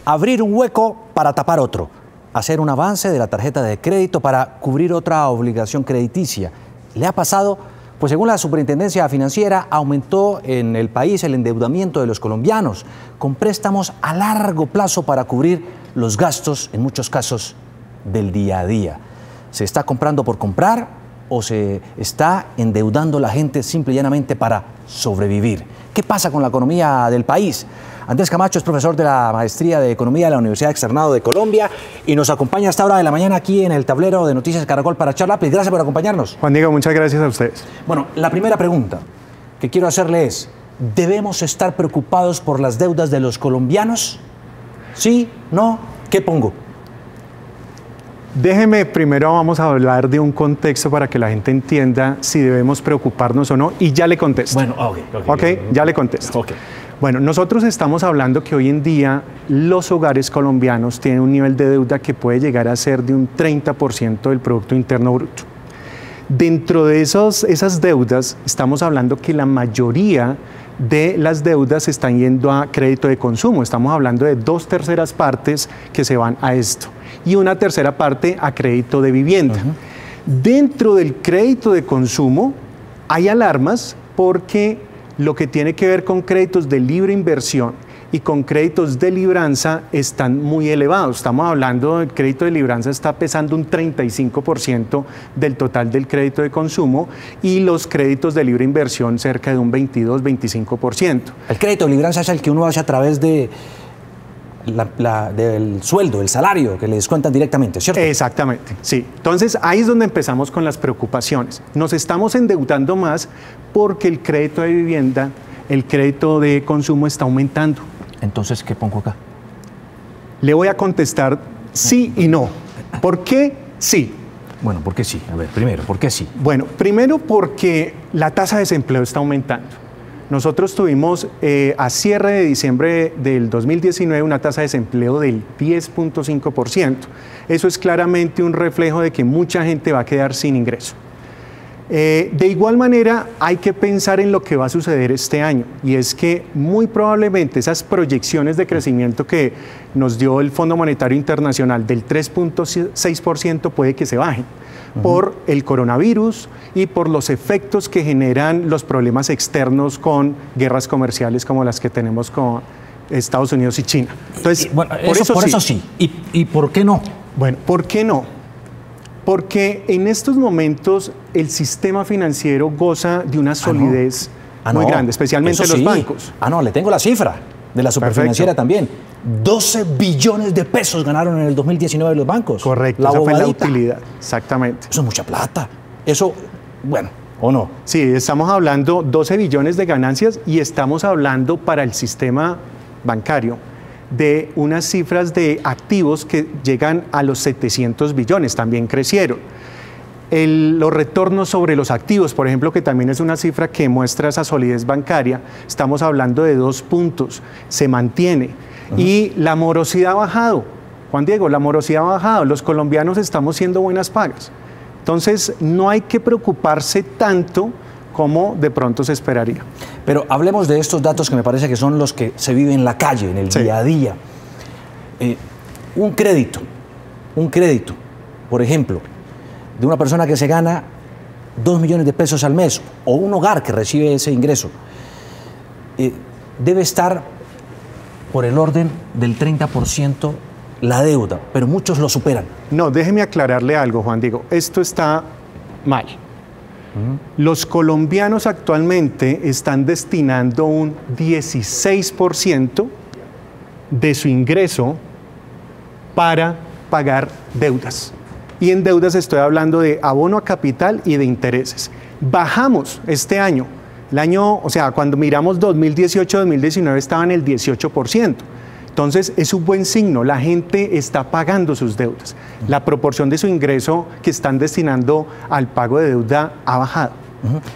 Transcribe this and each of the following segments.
abrir un hueco para tapar otro, hacer un avance de la tarjeta de crédito para cubrir otra obligación crediticia. ¿Le ha pasado? Pues según la Superintendencia Financiera, aumentó en el país el endeudamiento de los colombianos, con préstamos a largo plazo para cubrir los gastos, en muchos casos, del día a día. ¿Se está comprando por comprar o se está endeudando la gente simple y llanamente para sobrevivir? ¿Qué pasa con la economía del país? Andrés Camacho es profesor de la Maestría de Economía de la Universidad Externado de Colombia y nos acompaña a esta hora de la mañana aquí en el tablero de Noticias Caracol para Charla. Gracias por acompañarnos. Juan Diego, muchas gracias a ustedes. Bueno, la primera pregunta que quiero hacerle es, ¿debemos estar preocupados por las deudas de los colombianos? ¿Sí? ¿No? ¿Qué pongo? Déjeme, primero vamos a hablar de un contexto para que la gente entienda si debemos preocuparnos o no, y ya le contesto. Bueno, ok, ya le contesto. Okay. Bueno, nosotros estamos hablando que hoy en día los hogares colombianos tienen un nivel de deuda que puede llegar a ser de un 30% del Producto Interno Bruto. Dentro de esas deudas, estamos hablando que la mayoría de las deudas están yendo a crédito de consumo. Estamos hablando de 2/3 partes que se van a esto y una tercera parte a crédito de vivienda. Dentro del crédito de consumo hay alarmas porque lo que tiene que ver con créditos de libre inversión y con créditos de libranza están muy elevados. Estamos hablando del crédito de libranza está pesando un 35% del total del crédito de consumo y los créditos de libre inversión cerca de un 22-25%. El crédito de libranza es el que uno hace a través de del sueldo, el salario que le descuentan directamente, ¿cierto? Exactamente, sí. Entonces ahí es donde empezamos con las preocupaciones. Nos estamos endeudando más porque el crédito de vivienda, el crédito de consumo está aumentando. Entonces, ¿qué pongo acá? Le voy a contestar sí y no. ¿Por qué sí? Bueno, ¿por qué sí? A ver, primero, ¿por qué sí? Bueno, primero porque la tasa de desempleo está aumentando. Nosotros tuvimos a cierre de diciembre del 2019 una tasa de desempleo del 10.5%. Eso es claramente un reflejo de que mucha gente va a quedar sin ingreso. De igual manera, hay que pensar en lo que va a suceder este año, y es que muy probablemente esas proyecciones de crecimiento que nos dio el Fondo Monetario Internacional del 3.6% puede que se bajen por el coronavirus y por los efectos que generan los problemas externos con guerras comerciales como las que tenemos con Estados Unidos y China. Entonces, bueno, por eso sí. ¿Y por qué no? Bueno, ¿por qué no? Porque en estos momentos el sistema financiero goza de una solidez muy grande, especialmente los bancos. No, le tengo la cifra de la Superfinanciera también. 12 billones de pesos ganaron en el 2019 los bancos. Correcto, esa fue la utilidad, exactamente. Eso es mucha plata. Eso, bueno, ¿o no? Sí, estamos hablando 12 billones de ganancias y estamos hablando para el sistema bancario de unas cifras de activos que llegan a los 700 billones, también crecieron. Los retornos sobre los activos, por ejemplo, que también es una cifra que muestra esa solidez bancaria, estamos hablando de 2 puntos, se mantiene. Y la morosidad ha bajado, Juan Diego, la morosidad ha bajado, los colombianos estamos haciendo buenas pagas. Entonces, no hay que preocuparse tanto como de pronto se esperaría. Pero hablemos de estos datos que me parece que son los que se viven en la calle, en el día a día. Un crédito, por ejemplo, de una persona que se gana 2 millones de pesos al mes, o un hogar que recibe ese ingreso, debe estar por el orden del 30% la deuda, pero muchos lo superan. No, déjeme aclararle algo, Juan Diego. Esto está mal. Los colombianos actualmente están destinando un 16% de su ingreso para pagar deudas. Y en deudas estoy hablando de abono a capital y de intereses. Bajamos este año. O sea, cuando miramos 2018-2019 estaba en el 18%. Entonces, es un buen signo, la gente está pagando sus deudas. La proporción de su ingreso que están destinando al pago de deuda ha bajado.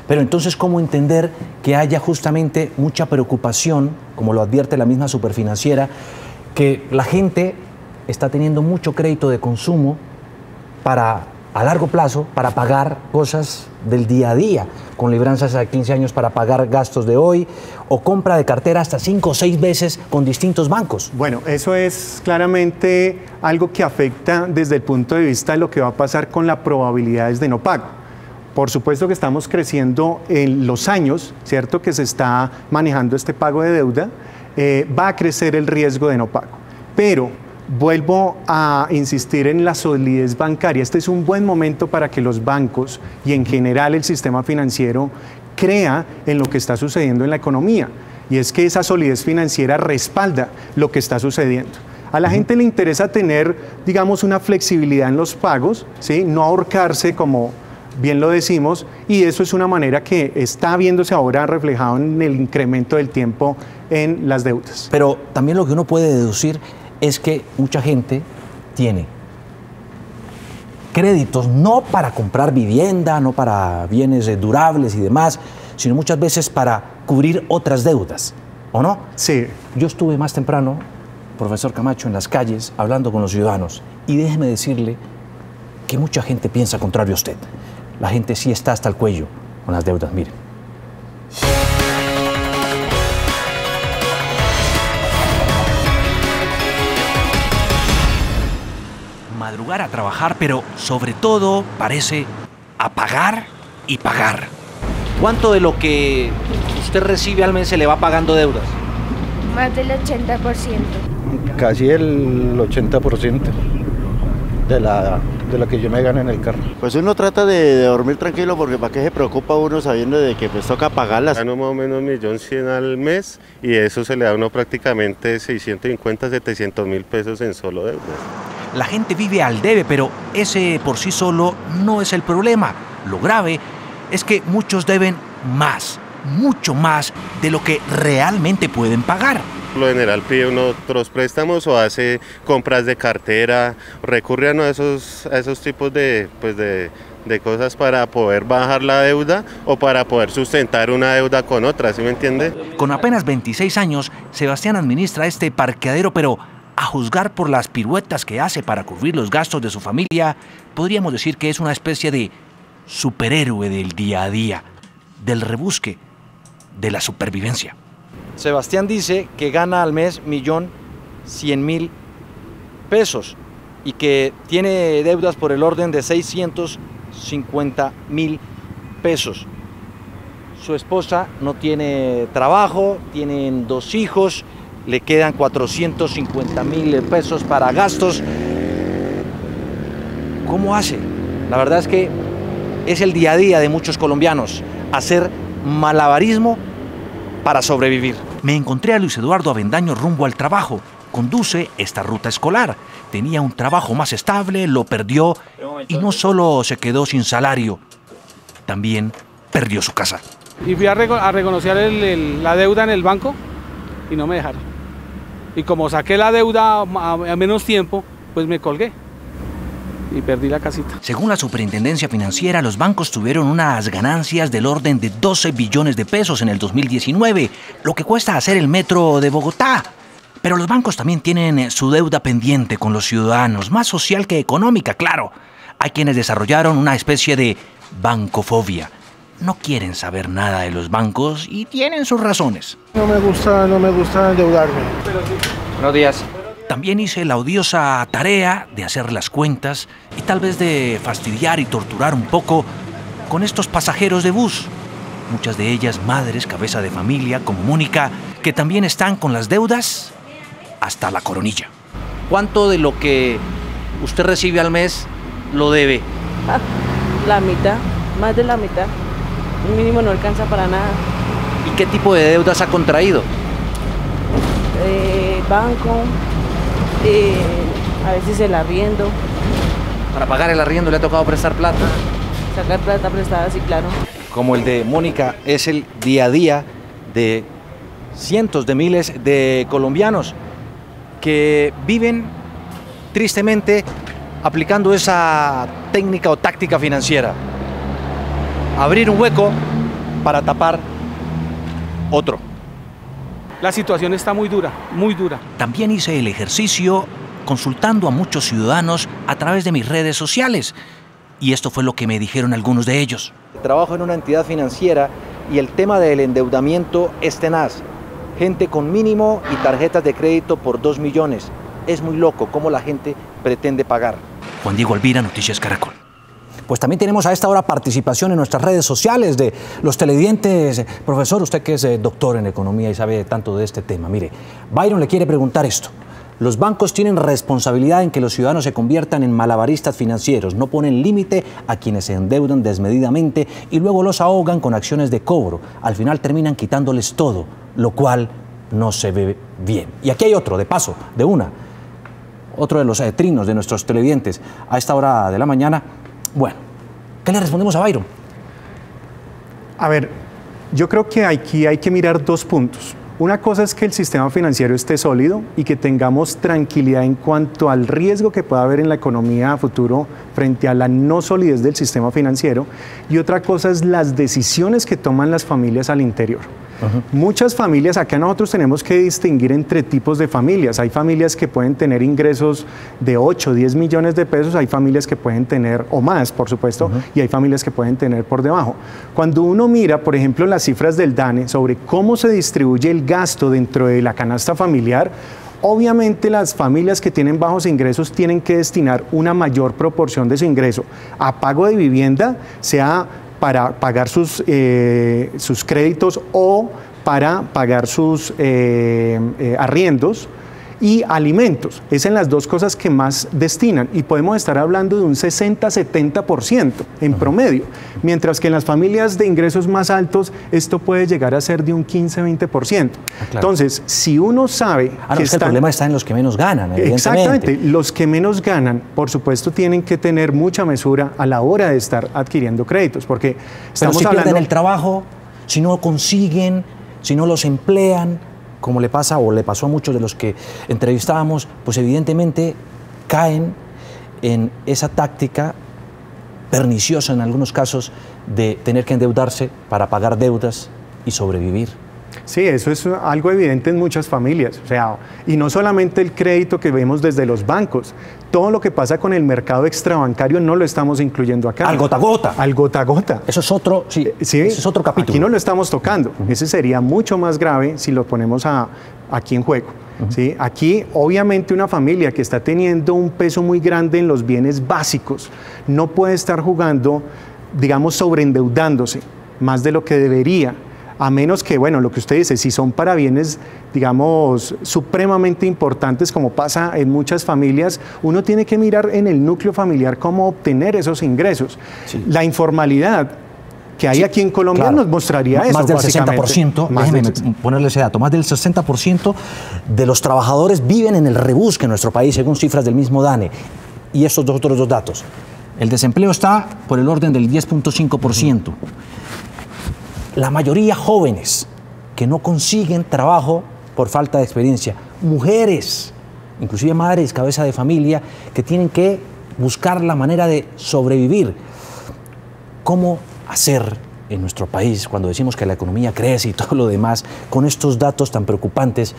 Pero entonces, ¿cómo entender que haya justamente mucha preocupación, como lo advierte la misma Superfinanciera, que la gente está teniendo mucho crédito de consumo a largo plazo para pagar cosas del día a día, con libranzas a 15 años para pagar gastos de hoy, o compra de cartera hasta 5 o 6 veces con distintos bancos. Bueno, eso es claramente algo que afecta desde el punto de vista de lo que va a pasar con las probabilidades de no pago. Por supuesto que estamos creciendo en los años, ¿cierto?, que se está manejando este pago de deuda, va a crecer el riesgo de no pago. Pero vuelvo a insistir en la solidez bancaria. Este es un buen momento para que los bancos y en general el sistema financiero crea en lo que está sucediendo en la economía. Y es que esa solidez financiera respalda lo que está sucediendo. A la gente le interesa tener, digamos, una flexibilidad en los pagos, ¿sí?, no ahorcarse como bien lo decimos, y eso es una manera que está viéndose ahora reflejado en el incremento del tiempo en las deudas. Pero también lo que uno puede deducir es que mucha gente tiene créditos no para comprar vivienda, no para bienes durables y demás, sino muchas veces para cubrir otras deudas, ¿o no? Sí. Yo estuve más temprano, profesor Camacho, en las calles hablando con los ciudadanos, y déjeme decirle que mucha gente piensa contrario a usted. La gente sí está hasta el cuello con las deudas, miren. Madrugar a trabajar, pero sobre todo parece a pagar y pagar. ¿Cuánto de lo que usted recibe al mes se le va pagando deudas? Más del 80%. Casi el 80% de lo que yo me gano en el carro. Pues uno trata de dormir tranquilo, porque para qué se preocupa uno sabiendo de que pues toca pagarlas. Gano más o menos 1.100.000 al mes y eso se le da a uno prácticamente 650, 700.000 pesos en solo deudas. La gente vive al debe, pero ese por sí solo no es el problema. Lo grave es que muchos deben más, mucho más de lo que realmente pueden pagar. Por lo general pide uno otros préstamos o hace compras de cartera, recurre a esos tipos de cosas para poder bajar la deuda o para poder sustentar una deuda con otra, ¿sí me entiende? Con apenas 26 años, Sebastián administra este parqueadero, pero a juzgar por las piruetas que hace para cubrir los gastos de su familia, podríamos decir que es una especie de superhéroe del día a día, del rebusque, de la supervivencia. Sebastián dice que gana al mes 1.100.000 pesos y que tiene deudas por el orden de 650.000 pesos. Su esposa no tiene trabajo, tienen 2 hijos, le quedan 450.000 pesos para gastos. ¿Cómo hace? La verdad es que es el día a día de muchos colombianos, hacer malabarismo para sobrevivir. Me encontré a Luis Eduardo Avendaño rumbo al trabajo. Conduce esta ruta escolar. Tenía un trabajo más estable, lo perdió y no solo se quedó sin salario, también perdió su casa. Y fui a reconocer la deuda en el banco y no me dejaron. Y como saqué la deuda a menos tiempo, pues me colgué y perdí la casita. Según la Superintendencia Financiera, los bancos tuvieron unas ganancias del orden de 12 billones de pesos en el 2019, lo que cuesta hacer el metro de Bogotá. Pero los bancos también tienen su deuda pendiente con los ciudadanos, más social que económica, claro. Hay quienes desarrollaron una especie de bancofobia. No quieren saber nada de los bancos y tienen sus razones. No me gusta endeudarme. Buenos días. También hice la odiosa tarea de hacer las cuentas y tal vez de fastidiar y torturar un poco con estos pasajeros de bus. Muchas de ellas madres, cabeza de familia, como Mónica, que también están con las deudas hasta la coronilla. ¿Cuánto de lo que usted recibe al mes lo debe? La mitad, más de la mitad. Un mínimo no alcanza para nada. ¿Y qué tipo de deudas ha contraído? Banco, a veces el arriendo. ¿Para pagar el arriendo le ha tocado prestar plata? Sacar plata prestada, sí, claro. Como el de Mónica, es el día a día de cientos de miles de colombianos que viven tristemente aplicando esa técnica o táctica financiera. Abrir un hueco para tapar otro. La situación está muy dura, muy dura. También hice el ejercicio consultando a muchos ciudadanos a través de mis redes sociales. Y esto fue lo que me dijeron algunos de ellos. Trabajo en una entidad financiera y el tema del endeudamiento es tenaz. Gente con mínimo y tarjetas de crédito por 2 millones. Es muy loco cómo la gente pretende pagar. Juan Diego Alvira, Noticias Caracol. Pues también tenemos a esta hora participación en nuestras redes sociales de los televidentes. Profesor, usted que es doctor en economía y sabe tanto de este tema. Mire, Byron le quiere preguntar esto. Los bancos tienen responsabilidad en que los ciudadanos se conviertan en malabaristas financieros. No ponen límite a quienes se endeudan desmedidamente y luego los ahogan con acciones de cobro. Al final terminan quitándoles todo, lo cual no se ve bien. Y aquí hay otro, de paso, de una. Otro de los trinos de nuestros televidentes a esta hora de la mañana. Bueno, ¿qué le respondemos a Byron? A ver, yo creo que aquí hay que mirar dos puntos. Una cosa es que el sistema financiero esté sólido y que tengamos tranquilidad en cuanto al riesgo que pueda haber en la economía a futuro frente a la no solidez del sistema financiero. Y otra cosa es las decisiones que toman las familias al interior. Muchas familias, acá nosotros tenemos que distinguir entre tipos de familias. Hay familias que pueden tener ingresos de 8, 10 millones de pesos, hay familias que pueden tener, o más, por supuesto, y hay familias que pueden tener por debajo. Cuando uno mira, por ejemplo, las cifras del DANE sobre cómo se distribuye el gasto dentro de la canasta familiar, obviamente las familias que tienen bajos ingresos tienen que destinar una mayor proporción de su ingreso a pago de vivienda, sea para pagar sus créditos o para pagar sus arriendos y alimentos. Es en las dos cosas que más destinan y podemos estar hablando de un 60-70% en promedio, mientras que en las familias de ingresos más altos esto puede llegar a ser de un 15-20%. Claro. Entonces, si uno sabe que el problema está en los que menos ganan, evidentemente. Exactamente, los que menos ganan, por supuesto, tienen que tener mucha mesura a la hora de estar adquiriendo créditos, porque estamos Pero si hablando... pierden el trabajo, si no consiguen, si no los emplean, como le pasa o le pasó a muchos de los que entrevistábamos, pues evidentemente caen en esa táctica perniciosa en algunos casos de tener que endeudarse para pagar deudas y sobrevivir. Sí, eso es algo evidente en muchas familias, o sea, y no solamente el crédito que vemos desde los bancos, todo lo que pasa con el mercado extrabancario no lo estamos incluyendo acá. Al gota a gota. Al gota a gota. Eso es otro, sí, ese es otro capítulo. Aquí no lo estamos tocando. Ese sería mucho más grave si lo ponemos aquí en juego. ¿Sí? Aquí, obviamente, una familia que está teniendo un peso muy grande en los bienes básicos no puede estar jugando, digamos, sobreendeudándose más de lo que debería. A menos que, bueno, lo que usted dice, si son para bienes, digamos, supremamente importantes, como pasa en muchas familias, uno tiene que mirar en el núcleo familiar cómo obtener esos ingresos. Sí. La informalidad que hay aquí en Colombia, claro, nos mostraría eso. Más del 60%, déjeme ponerle ese dato, más del 60% de los trabajadores viven en el rebusque en nuestro país, según cifras del mismo DANE. Y estos otros dos datos. El desempleo está por el orden del 10.5%. La mayoría jóvenes que no consiguen trabajo por falta de experiencia. Mujeres, inclusive madres, cabeza de familia, que tienen que buscar la manera de sobrevivir. ¿Cómo hacer en nuestro país, cuando decimos que la economía crece y todo lo demás, con estos datos tan preocupantes,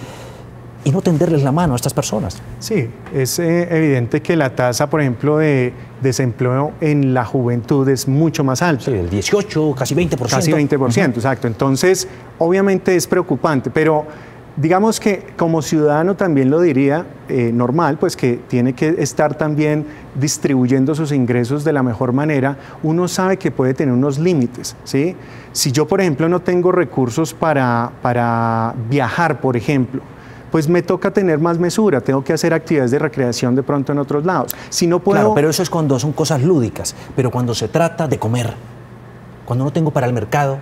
y no tenderles la mano a estas personas? Sí, es evidente que la tasa, por ejemplo, de desempleo en la juventud es mucho más alta. Sí, el 18, casi 20%. Casi 20%, exacto. Entonces, obviamente es preocupante, pero digamos que como ciudadano también lo diría normal, pues que tiene que estar también distribuyendo sus ingresos de la mejor manera. Uno sabe que puede tener unos límites, ¿sí? Si yo, por ejemplo, no tengo recursos para viajar, por ejemplo, pues me toca tener más mesura, tengo que hacer actividades de recreación de pronto en otros lados. Si no puedo... Claro, pero eso es cuando son cosas lúdicas, pero cuando se trata de comer, cuando no tengo para el mercado...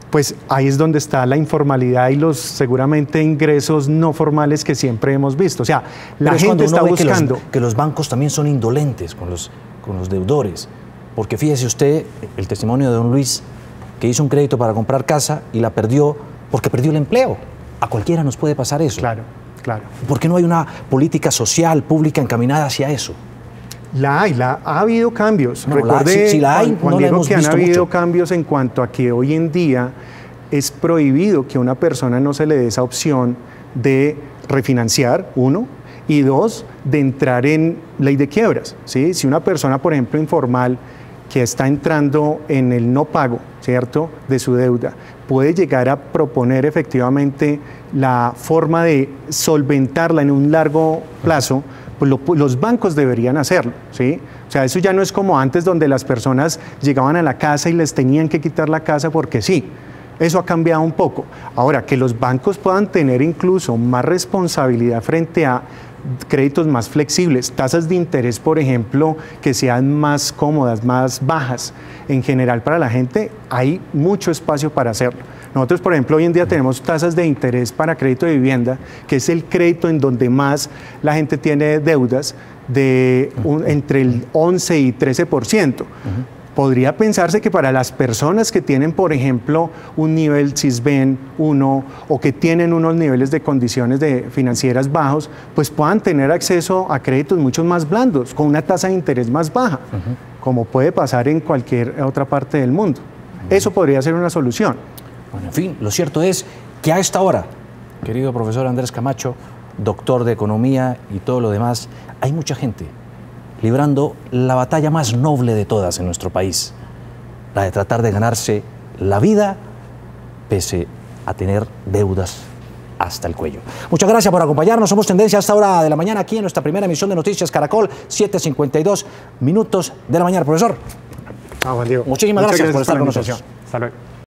Pues ahí es donde está la informalidad y los seguramente ingresos no formales que siempre hemos visto. O sea, la gente está buscando... Que los bancos también son indolentes con los deudores, porque fíjese usted el testimonio de don Luis, que hizo un crédito para comprar casa y la perdió porque perdió el empleo. A cualquiera nos puede pasar eso. Claro, claro. ¿Por qué no hay una política social, pública encaminada hacia eso? Ha habido cambios. No, Recuerde, si la hay, Juan no Diego, hemos que han visto habido mucho. cambios en cuanto a que hoy en día es prohibido que a una persona no se le dé esa opción de refinanciar, uno, y dos, de entrar en ley de quiebras, ¿sí? Si una persona, por ejemplo, informal, que está entrando en el no pago, ¿cierto?, de su deuda, puede llegar a proponer efectivamente la forma de solventarla en un largo plazo, pues los bancos deberían hacerlo, ¿sí? O sea, eso ya no es como antes, donde las personas llegaban a la casa y les tenían que quitar la casa porque sí. Eso ha cambiado un poco. Ahora, que los bancos puedan tener incluso más responsabilidad frente a créditos más flexibles, tasas de interés, por ejemplo, que sean más cómodas, más bajas en general para la gente, hay mucho espacio para hacerlo. Nosotros, por ejemplo, hoy en día tenemos tasas de interés para crédito de vivienda, que es el crédito en donde más la gente tiene deudas, de entre el 11 y 13%. Podría pensarse que para las personas que tienen, por ejemplo, un nivel SISBEN 1 o que tienen unos niveles de condiciones financieras bajos, pues puedan tener acceso a créditos mucho más blandos, con una tasa de interés más baja, como puede pasar en cualquier otra parte del mundo. Eso podría ser una solución. Bueno, en fin, lo cierto es que a esta hora, querido profesor Andrés Camacho, doctor de Economía y todo lo demás, hay mucha gente librando la batalla más noble de todas en nuestro país, la de tratar de ganarse la vida pese a tener deudas hasta el cuello. Muchas gracias por acompañarnos. Somos Tendencia a esta hora de la mañana aquí en nuestra primera emisión de Noticias Caracol, 7:52 minutos de la mañana. Profesor, Juan Diego, muchísimas gracias por estar con nosotros. Hasta luego.